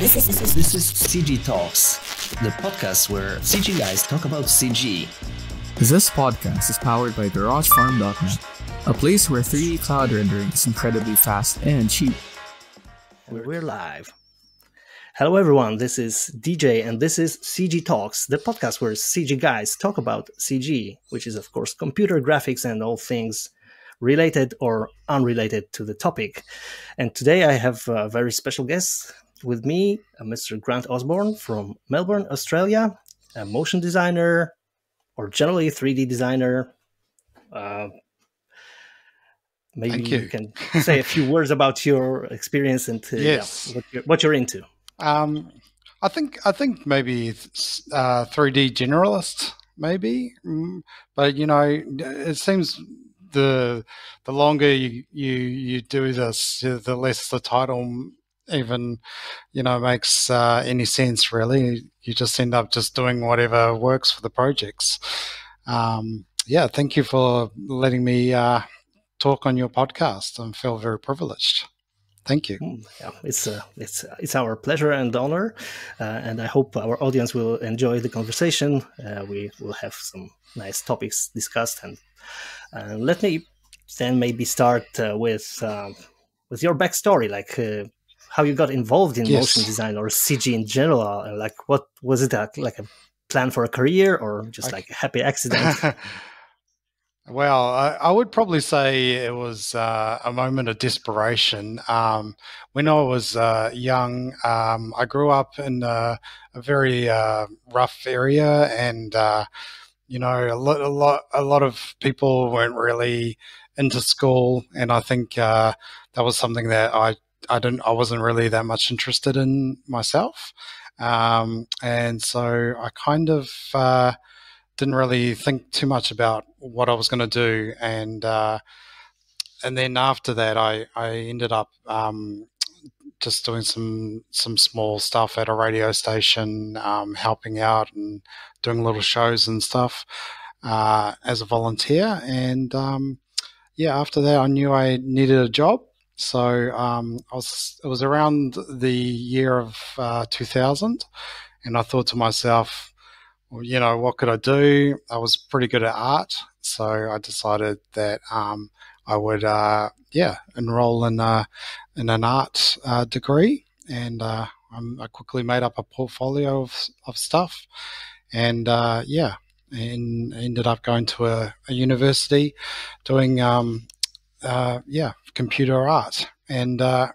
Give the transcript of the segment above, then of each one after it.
This is CG Talks, the podcast where CG guys talk about CG. This podcast is powered by GarageFarm.net, a place where 3D cloud rendering is incredibly fast and cheap. And we're live. Hello everyone, this is DJ and this is CG Talks, the podcast where CG guys talk about CG, which is of course computer graphics and all things related or unrelated to the topic. And today I have a very special guest with me, Mr. Grant Osborne from Melbourne, Australia, a motion designer or generally 3D designer. Maybe you can say a few words about your experience and yes. what you're into. I think maybe 3D generalist, maybe, but you know, it seems the longer you do this, the less the title even makes any sense. Really, you just end up just doing whatever works for the projects. Thank you for letting me talk on your podcast. I feel very privileged. Thank you. Yeah, it's our pleasure and honor, and I hope our audience will enjoy the conversation. We will have some nice topics discussed, and let me then maybe start with your backstory, like how you got involved in motion design or CG in general, and like what was it like a plan for a career or just like a happy accident? Well, I would probably say it was a moment of desperation. When I was young, I grew up in a very rough area, and a lot of people weren't really into school, and I think that was something that I wasn't really that much interested in myself, and so I kind of didn't really think too much about what I was going to do, and then after that, I ended up just doing some small stuff at a radio station, helping out and doing little shows and stuff as a volunteer. And after that, I knew I needed a job, so it was around the year of 2000, and I thought to myself, well, what could I do? I was pretty good at art, so I decided that I would, enroll in an art degree, and I quickly made up a portfolio of stuff, and and ended up going to a university doing computer art, and I've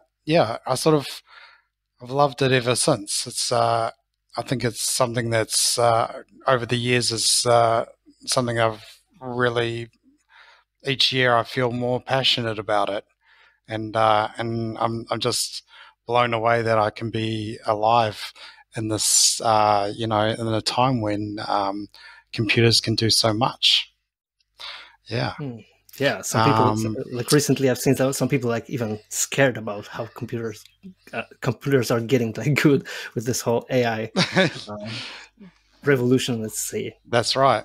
loved it ever since. It's I think it's something that's over the years is something I've really, each year I feel more passionate about it, and I'm just blown away that I can be alive in this in a time when computers can do so much. Yeah. Yeah, some people like recently I've seen some people like even scared about how computers are getting like good with this whole AI revolution. Let's say that's right.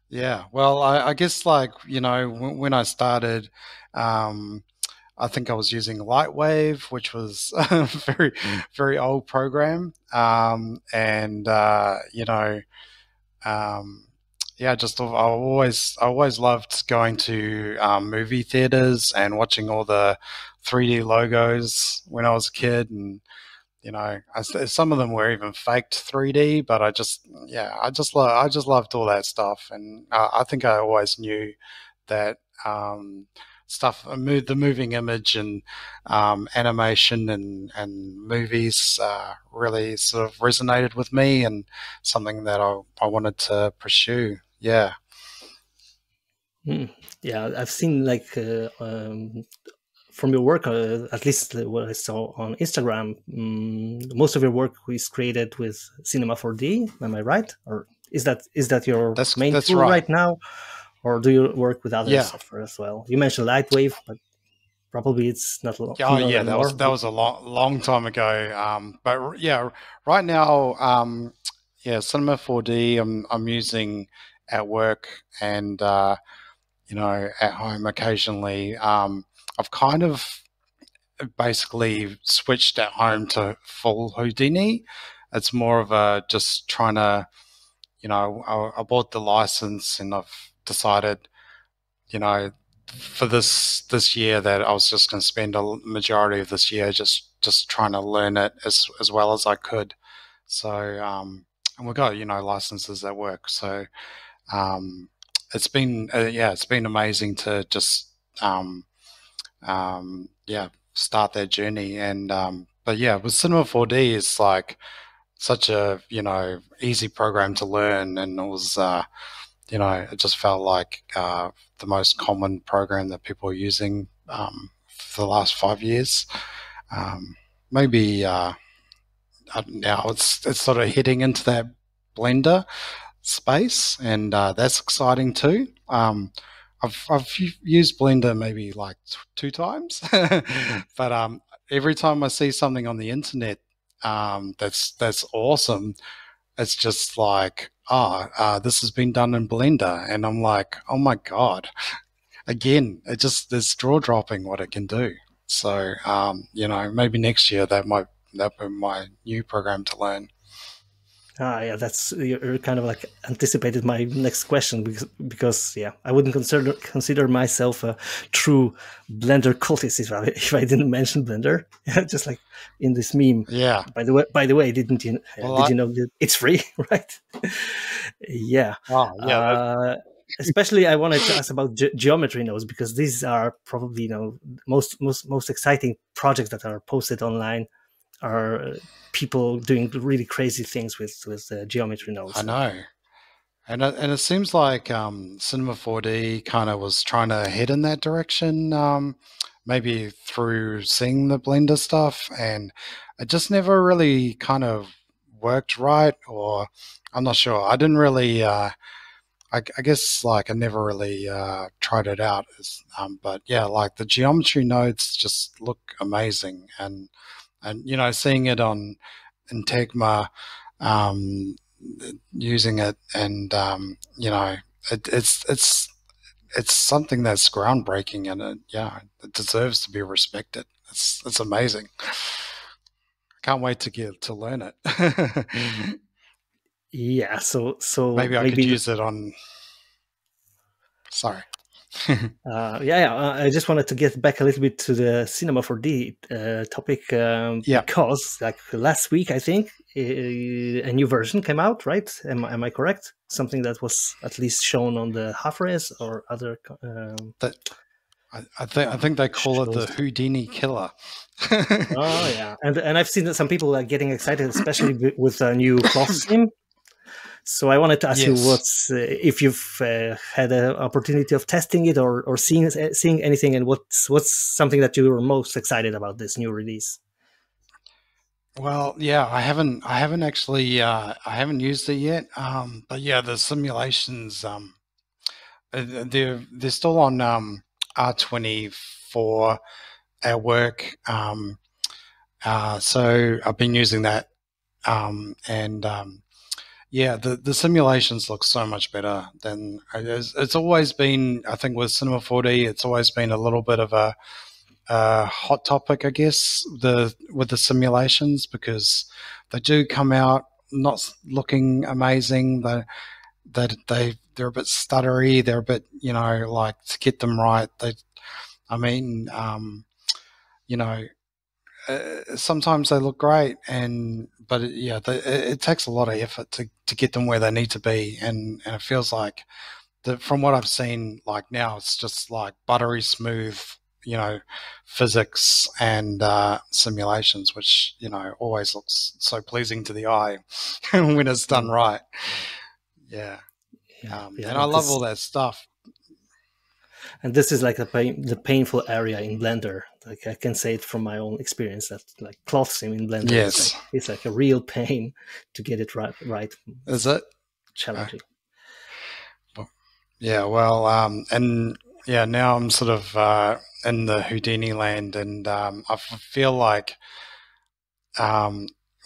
Yeah, well, I guess when I started, I think I was using Lightwave, which was a very very old program, I always loved going to movie theaters and watching all the 3D logos when I was a kid, and some of them were even faked 3D, but I just loved all that stuff, and I think I always knew that the moving image and animation and movies really sort of resonated with me, and something that I wanted to pursue. Yeah. Yeah, I've seen like from your work, at least what I saw on Instagram, most of your work is created with Cinema 4D. Am I right? Or is that your main tool right now? Or do you work with other software as well? You mentioned Lightwave, but probably it's not. That was a long time ago. But yeah, right now, Cinema 4D. I'm using at work, and at home occasionally. I've kind of basically switched at home to full Houdini. It's more of a just trying to, I bought the license and I've decided, for this year that I was just going to spend a majority of this year just trying to learn it as well as I could. So and we got licenses at work. So it's been it's been amazing to just start that journey. And but yeah, with Cinema 4D, it's like such a easy program to learn, and it was it just felt like the most common program that people are using for the last 5 years. Maybe now it's sort of heading into that Blender space, and that's exciting too. I've used Blender maybe like 2 times, but every time I see something on the internet that's awesome, it's just like, this has been done in Blender, and I'm like, oh my god! Again, it's jaw dropping what it can do. So maybe next year that be my new program to learn. Yeah, you're kind of like anticipated my next question, because I wouldn't consider myself a true Blender cultist if I didn't mention Blender. Just like in this meme. Yeah. By the way, did you know that it's free, right? Yeah. Oh, yeah. Especially, I wanted to ask about geometry nodes, because these are probably most exciting projects that are posted online are people doing really crazy things with geometry nodes. I know, and it seems like Cinema 4D kind of was trying to head in that direction, maybe through seeing the Blender stuff, and it just never really kind of worked right, or I'm not sure. I didn't really. I guess like I never really tried it out, but yeah, like the geometry nodes just look amazing, and seeing it in Tegma, using it, and it's something that's groundbreaking, and it deserves to be respected. It's amazing. I can't wait to learn it. Yeah, so maybe I could use it on. Sorry. I just wanted to get back a little bit to the Cinema 4D topic, because like last week, I think a new version came out, right? Am I correct? Something that was at least shown on the half-res or other. I think they call it the Houdini killer. Oh yeah, and I've seen that some people are getting excited, especially with a new cloth sim. So I wanted to ask you if you've had an opportunity of testing it or seeing anything, and what's something that you were most excited about this new release? Well, yeah, I haven't actually I haven't used it yet. But yeah, the simulations they're still on R24 at work. So I've been using that, and yeah, the simulations look so much better than it's always been. I think with Cinema 4D, it's always been a little bit of a hot topic, I guess, with the simulations, because they do come out not looking amazing. They're a bit stuttery. They're a bit, like, to get them right. Sometimes they look great, but it takes a lot of effort to get them where they need to be, and it feels like from what I've seen, like now it's just like buttery smooth, physics and simulations, which always looks so pleasing to the eye when it's done right. And I love all that stuff. And this is like the painful area in Blender. Like I can say it from my own experience that like cloth sim in Blender, it's like a real pain to get it right. Is it challenging? Now I'm sort of in the Houdini land, and I feel like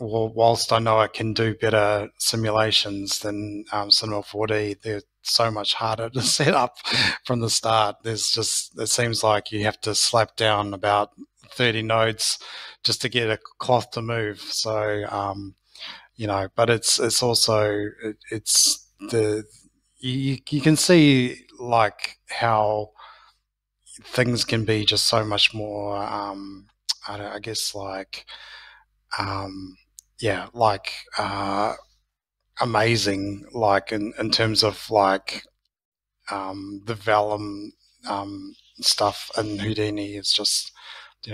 whilst I know I can do better simulations than Cinema 4D, they're so much harder to set up from the start. It seems like you have to slap down about 30 nodes just to get a cloth to move. So, but it's also, it's you can see like how things can be just so much more, I guess like, like, amazing, like in terms of like, the vellum, stuff in Houdini is just,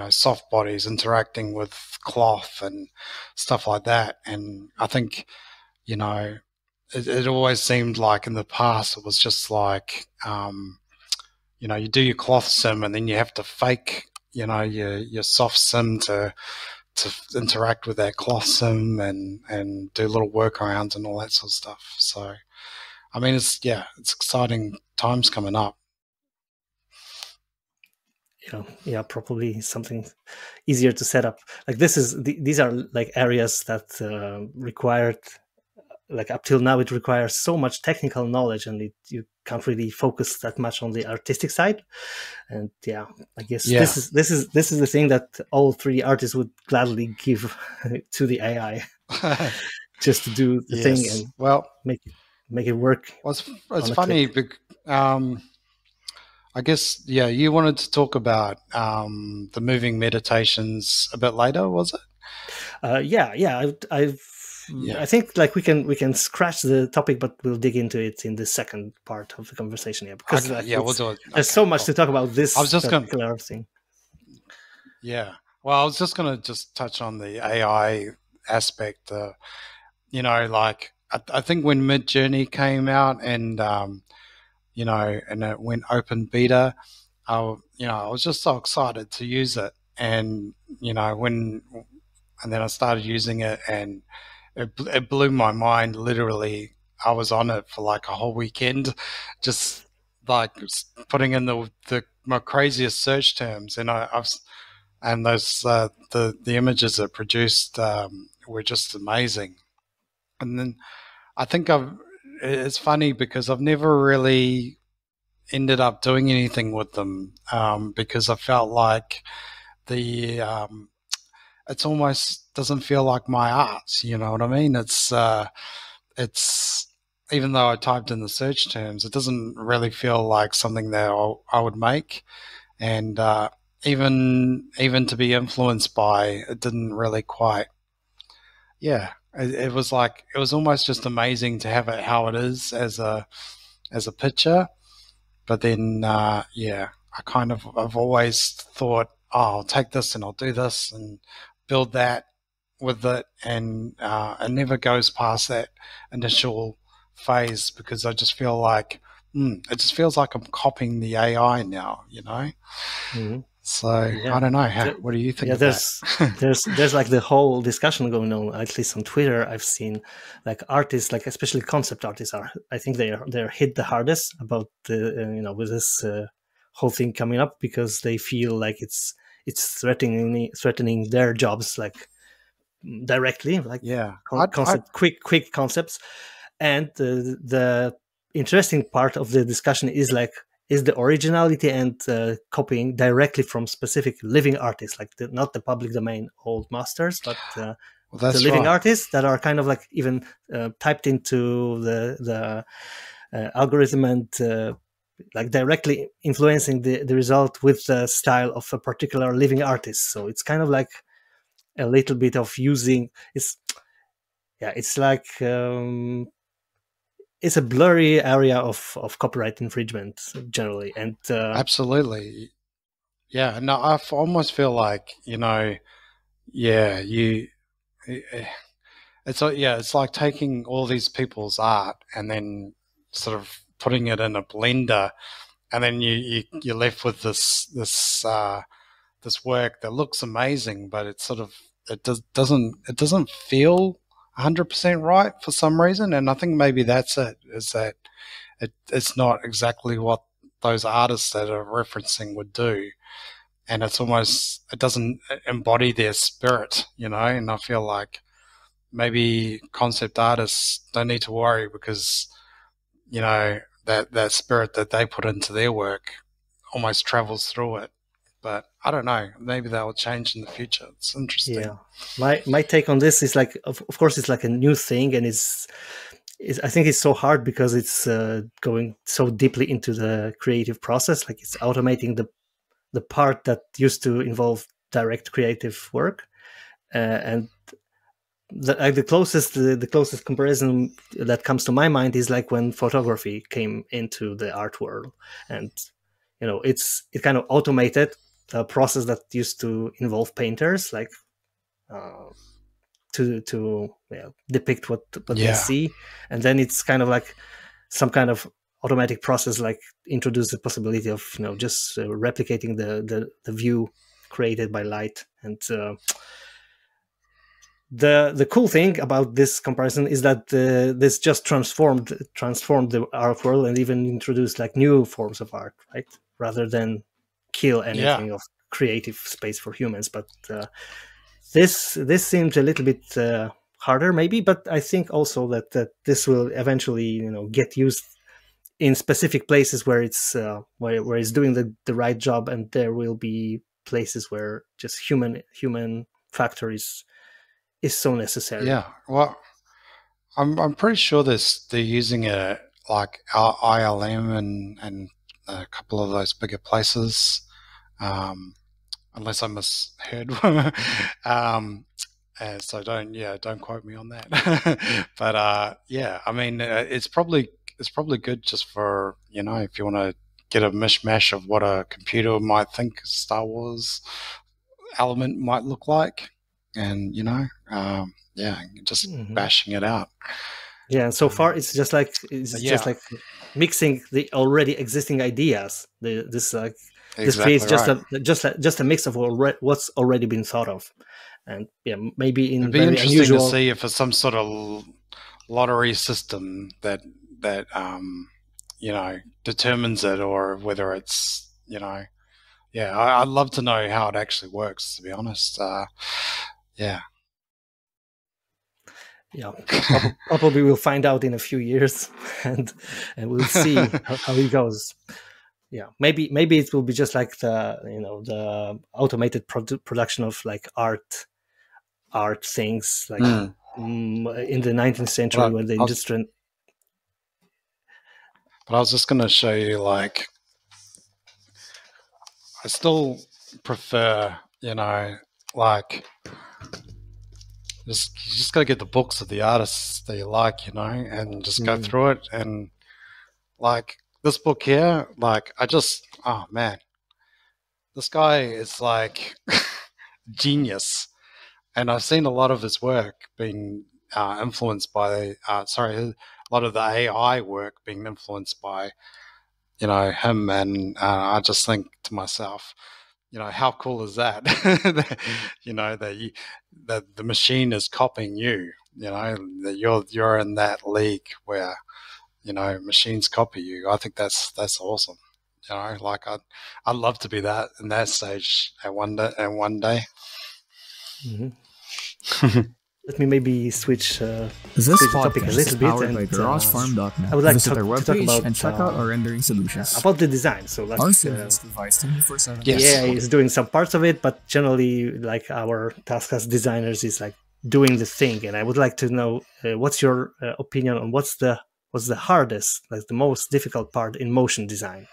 soft bodies interacting with cloth and stuff like that. And I think, it always seemed like in the past it was just like, you do your cloth sim and then you have to fake, your soft sim to interact with that cloth sim and do little workarounds and all that sort of stuff. So, I mean, it's exciting times coming up. Yeah, probably something easier to set up. Like these are like areas that required, like up till now, it requires so much technical knowledge, and you can't really focus that much on the artistic side. And yeah, I guess this is the thing that all 3 artists would gladly give to the AI, just to do the thing and make it work. Well, it's funny because, I guess, you wanted to talk about the moving meditations a bit later, was it? I think like we can scratch the topic, but we'll dig into it in the second part of the conversation. Yeah, because we'll do it. There's so much to talk about this particular thing. Yeah, well, I was just going to just touch on the AI aspect. Like I think when Midjourney came out and and it went open beta, I was just so excited to use it, and and then I started using it, and it blew my mind. Literally, I was on it for like a whole weekend, just like putting in my craziest search terms, and and those the images it produced were just amazing. And then I think it's funny because I've never really ended up doing anything with them, because I felt like it's almost doesn't feel like my art. You know what I mean? It's even though I typed in the search terms, it doesn't really feel like something that I would make. And even to be influenced by, it didn't really quite. Yeah, it was almost just amazing to have it how it is as a picture. But then, I've always thought, oh, I'll take this and I'll do this and build that with it, and it never goes past that initial phase because I just feel like it just feels like I'm copying the AI now, Mm-hmm. So I don't know. What do you think? Yeah, there's like the whole discussion going on. At least on Twitter, I've seen like artists, like especially concept artists, I think they're hit the hardest about the with this whole thing coming up, because they feel like it's threatening their jobs, like directly, like quick concepts. And the interesting part of the discussion is like, is the originality and copying directly from specific living artists, like not the public domain old masters, but the living artists that are kind of like even typed into the algorithm and like directly influencing the result with the style of a particular living artist. So it's kind of like a little bit of using it's like it's a blurry area of copyright infringement generally, and absolutely, yeah. No, I almost feel like it's like taking all these people's art and then sort of putting it in a blender, and then you're left with this work that looks amazing, but it sort of doesn't feel 100% right for some reason. And I think maybe that's it, is that it's not exactly what those artists that are referencing would do, and it doesn't embody their spirit, and I feel like maybe concept artists don't need to worry, because that spirit that they put into their work almost travels through it. but I don't know. Maybe that will change in the future. It's interesting. Yeah, my take on this is like, of course, it's like a new thing, and I think it's so hard because it's going so deeply into the creative process. Like it's automating the part that used to involve direct creative work, and the closest comparison that comes to my mind is like when photography came into the art world, and it kind of automated the process that used to involve painters, like to depict what they see, and then it's kind of like some kind of automatic process, like introduce the possibility of just replicating the view created by light. And the cool thing about this comparison is that this just transformed the art world and even introduced like new forms of art, right? Rather than kill anything of creative space for humans. But this seems a little bit harder, maybe. But I think also that this will eventually, get used in specific places where it's where it's doing the right job, and there will be places where just human factor is so necessary. Yeah, well, I'm pretty sure they're using it like ILM and a couple of those bigger places, unless I misheard. So don't quote me on that. But yeah, I mean, it's probably good just for if you want to get a mishmash of what a computer might think Star Wars element might look like, and just bashing it out. Yeah, and so far it's just like mixing the already existing ideas. This creates just a mix of what's already been thought of, and maybe in it'd be interesting to see if it's some sort of lottery system that determines it, or whether it's I'd love to know how it actually works, to be honest. Yeah, probably we'll find out in a few years, and we'll see how it goes. Yeah, maybe it will be just like the automated production of like art things, like in the 19th century when the industry. But I was just going to show you, like, I still prefer, like, you just got to get the books of the artists that you like, and just go through it. And like this book here, like oh man, this guy is like genius. And I've seen a lot of his work being influenced by, a lot of the AI work being influenced by, him. And I just think to myself, how cool is that? that the machine is copying you, that you're in that league where, machines copy you. I think that's awesome. Like I'd love to be that in that stage at one day. Mm-hmm. Let me maybe switch this the podcast topic a little is bit. powered by GarageFarm.net. I would like Visit to our talk webpage about and check out our rendering solutions. about the design. So Our service device 24/7. Yes. Yeah, he's doing some parts of it, but generally, like our task as designers is like doing the thing. And I would like to know what's your opinion on what's the hardest, like the most difficult part in motion design.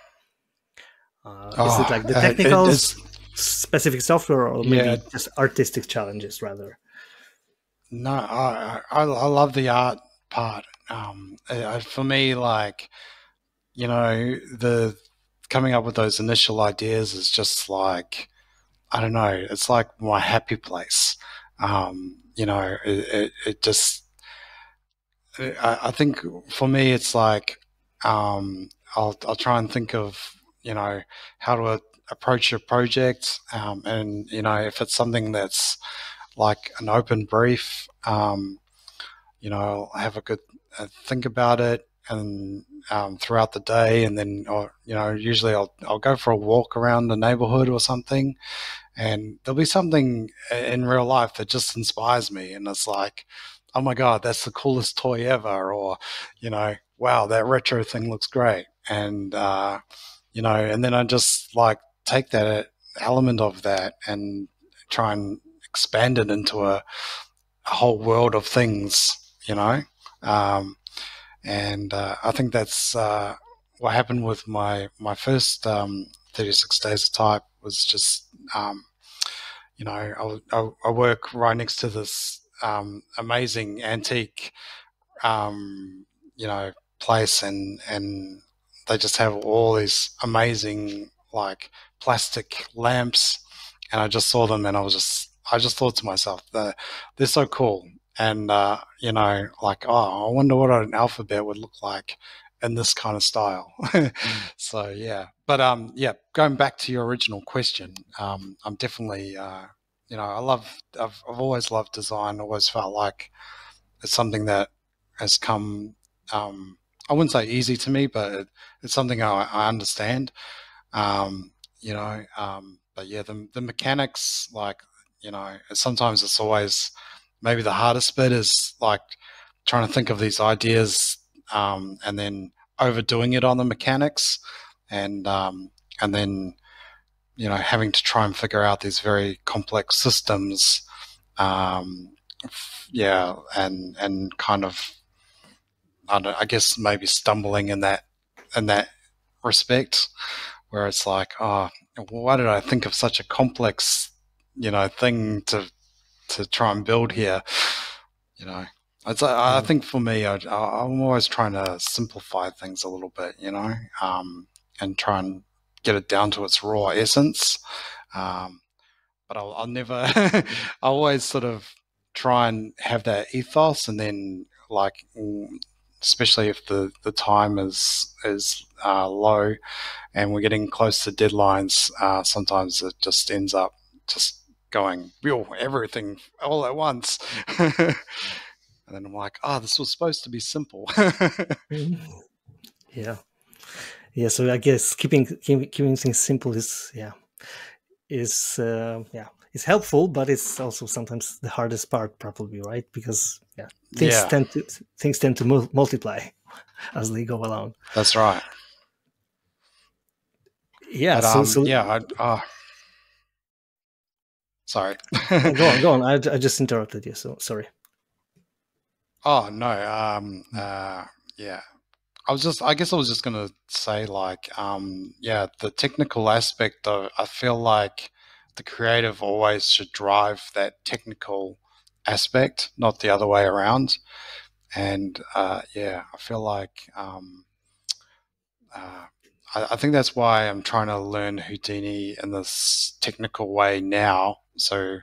Is it like the technical specific software, or maybe just artistic challenges rather? No, I love the art part. For me, like, the coming up with those initial ideas is just like, I don't know, it's like my happy place. It just, I think for me, it's like, I'll try and think of, how to approach a project. And, if it's something that's like an open brief, I'll have a good think about it, and throughout the day, and then usually I'll go for a walk around the neighborhood or something, and there'll be something in real life that just inspires me, and it's like, oh my god, that's the coolest toy ever, or wow, that retro thing looks great, and and then I just like take that element of that and try and expand it into a whole world of things, um, and I think that's what happened with my first 36 Days of Type was just I work right next to this amazing antique um, place, and they just have all these amazing like plastic lamps, and I just saw them, and I just thought to myself, they're so cool, and like, oh, I wonder what an alphabet would look like in this kind of style. So yeah, but yeah, going back to your original question, I'm definitely I've always loved design. Always felt like it's something that has come. I wouldn't say easy to me, but it's something I understand. Um, but yeah, the mechanics, like, sometimes it's always maybe the hardest bit is like trying to think of these ideas, and then overdoing it on the mechanics, and then having to try and figure out these very complex systems. Um, yeah, and kind of I guess maybe stumbling in that respect, where it's like, oh, why did I think of such a complex, thing to try and build here? You know, I think for me, I'm always trying to simplify things a little bit, and try and get it down to its raw essence. But I'll never, I always sort of try and have that ethos, and then like, especially if the time is low and we're getting close to deadlines, sometimes it just ends up just going real everything all at once. And then I'm like, oh, this was supposed to be simple. Yeah. Yeah. So I guess keeping things simple is is helpful, but it's also sometimes the hardest part, probably, right? Because things Yeah, tend to multiply as they go along. that's right. Yeah. But So yeah, sorry. go on. I just interrupted you. So sorry. Oh no, yeah. I guess I was just gonna say, like, yeah, the technical aspect of, I feel like the creative always should drive that technical aspect, not the other way around. And yeah, I feel like uh, I think that's why I'm trying to learn Houdini in this technical way now. So,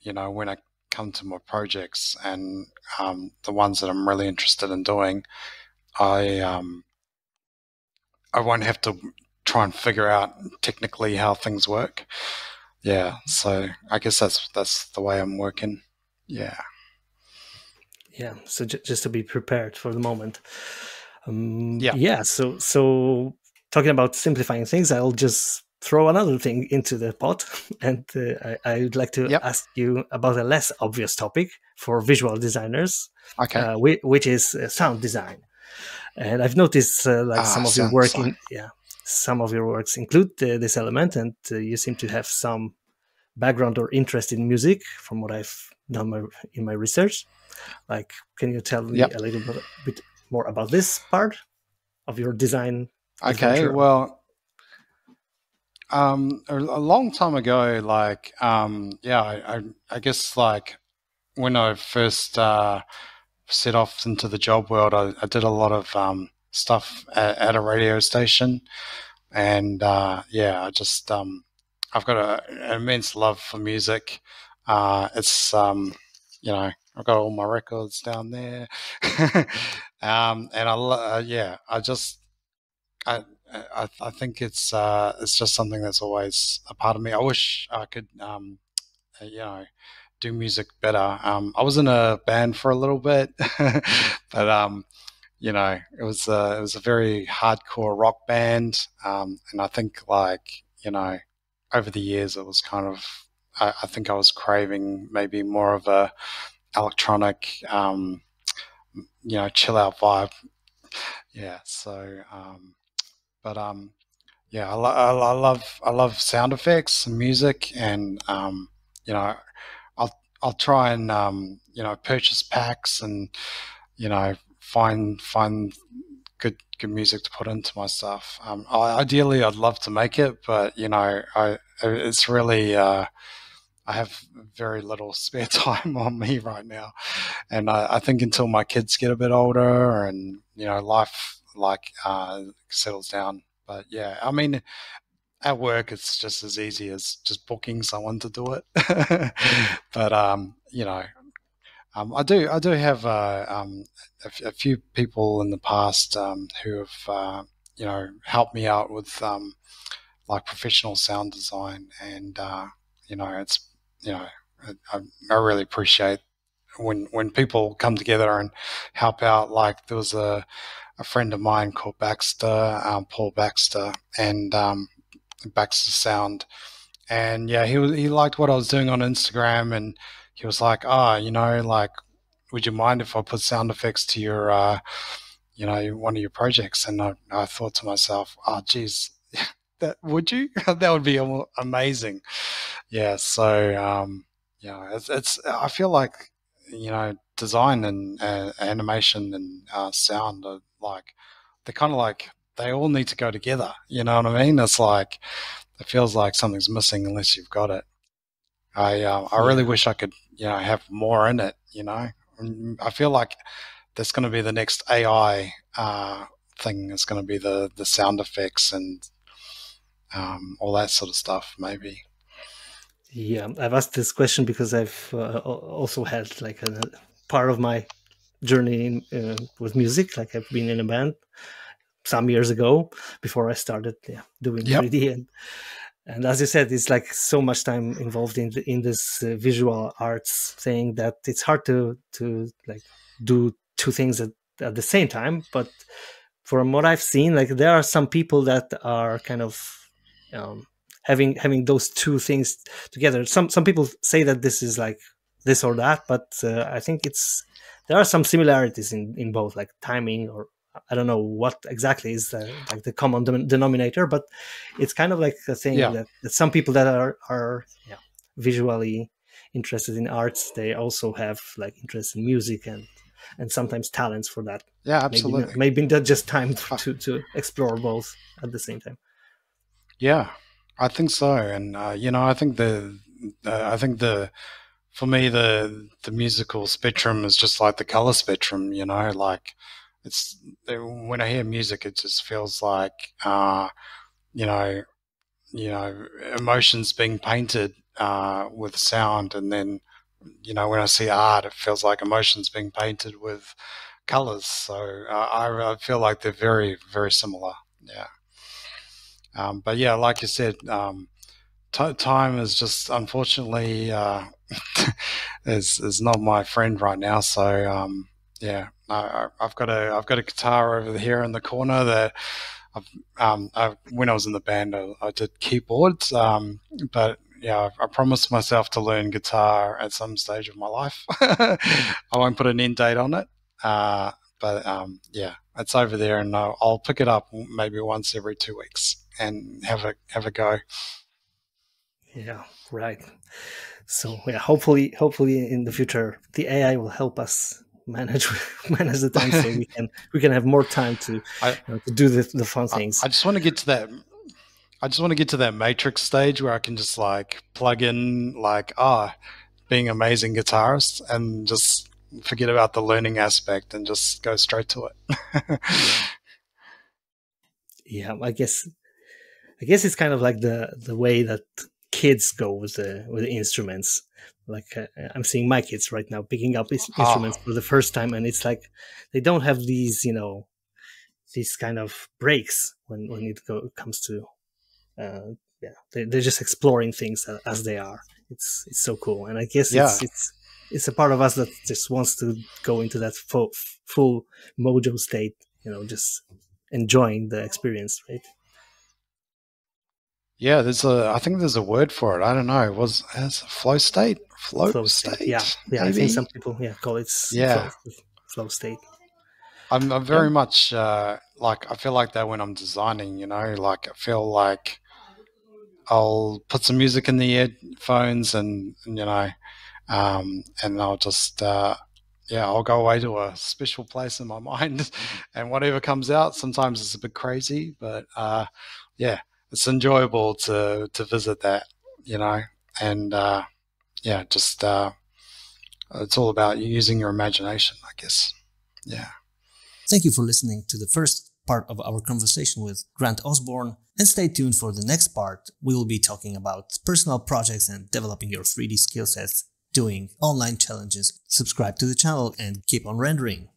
when I come to my projects and the ones that I'm really interested in doing, I I won't have to try and figure out technically how things work. Yeah, so I guess that's the way I'm working. Yeah. Yeah. So just to be prepared for the moment. Yeah. Yeah. So talking about simplifying things, I'll just throw another thing into the pot, and I'd like to Yep. ask you about a less obvious topic for visual designers, Okay. which is sound design. And I've noticed like some of your Sound work design. some of your works include this element, and you seem to have some background or interest in music, from what I've done in my research. Like, can you tell me Yep. a little bit more about this part of your design Okay. adventure? Well, a long time ago, like, yeah, I guess like when I first set off into the job world, I did a lot of stuff at a radio station, and yeah, I've got an immense love for music. It's I've got all my records down there, and yeah, I think it's just something that's always a part of me. I wish I could you know do music better. I was in a band for a little bit, but it was a very hardcore rock band, and I think, like, over the years it was kind of, I think I was craving maybe more of a electronic, chill out vibe. Yeah. So, but yeah, I love sound effects and music, and you know, I'll try and purchase packs and find good music to put into my stuff. Ideally, I'd love to make it, but it's really I have very little spare time on me right now, and I think until my kids get a bit older and life settles down. But yeah, I mean, at work it's just as easy as just booking someone to do it. But I do have a few people in the past who have helped me out with like professional sound design, and it's you know I really appreciate when people come together and help out. Like there was a friend of mine called Baxter, Paul Baxter, and Baxter Sound, and yeah, he liked what I was doing on Instagram, and he was like, like, would you mind if I put sound effects to your one of your projects? And I thought to myself, oh geez, that would you? That would be amazing. Yeah, so it's I feel like design and animation and sound are like they're kind of like they all need to go together. You know what I mean? It's like it feels like something's missing unless you've got it. I really Yeah. wish I could have more in it. I feel like that's going to be the next AI thing. It's going to be the sound effects and all that sort of stuff. Maybe. Yeah, I've asked this question because I've also had like a part of my journey with music. Like I've been in a band some years ago before I started doing Yep. 3D, and as you said, it's like so much time involved in this visual arts thing that it's hard to like do two things at the same time. But from what I've seen, like there are some people that are kind of um, having those two things together. Some people say that this is like this or that, but I think there are some similarities in both, like timing, or I don't know what exactly is like the common denominator, but it's kind of like a thing Yeah. that some people that are visually interested in arts, they also have like interest in music and sometimes talents for that. Yeah. Absolutely. Maybe not just time to explore both at the same time. Yeah, I think so, and I think the for me the musical spectrum is just like the color spectrum. Like it's when I hear music, it just feels like you know emotions being painted with sound, and then when I see art, it feels like emotions being painted with colors. So I feel like they're very very similar. Yeah. But yeah, like you said, time is just unfortunately is not my friend right now. So yeah, I've got a guitar over here in the corner that when I was in the band, I did keyboards, but yeah, I promised myself to learn guitar at some stage of my life. I won't put an end date on it. But yeah, it's over there, and I'll pick it up maybe once every 2 weeks and have a go. Yeah, right. So yeah, hopefully in the future the AI will help us manage manage the time, so we can have more time to to do the fun things. I just want to get to that. I just want to get to that matrix stage where I can just like plug in like being an amazing guitarist and just forget about the learning aspect and just go straight to it. Yeah, I guess it's kind of like the way that kids go with the instruments. Like I'm seeing my kids right now picking up instruments for the first time, and it's like they don't have these these kind of breaks when it comes to they're just exploring things as they are. It's so cool, and I guess it's a part of us that just wants to go into that full mojo state, just enjoying the experience, right? Yeah, I think there's a word for it. I don't know. As a flow state? Flow Flow state. state? Yeah. Maybe? I think some people call it Yeah. flow state. I'm very much like, I feel like that when I'm designing, like I feel like I'll put some music in the earphones and I'll just, I'll go away to a special place in my mind and whatever comes out, sometimes it's a bit crazy, but it's enjoyable to visit that, and just it's all about using your imagination, I guess. Yeah. Thank you for listening to the first part of our conversation with Grant Osborne, and stay tuned for the next part. We will be talking about personal projects and developing your 3D skill sets, doing online challenges. Subscribe to the channel and keep on rendering.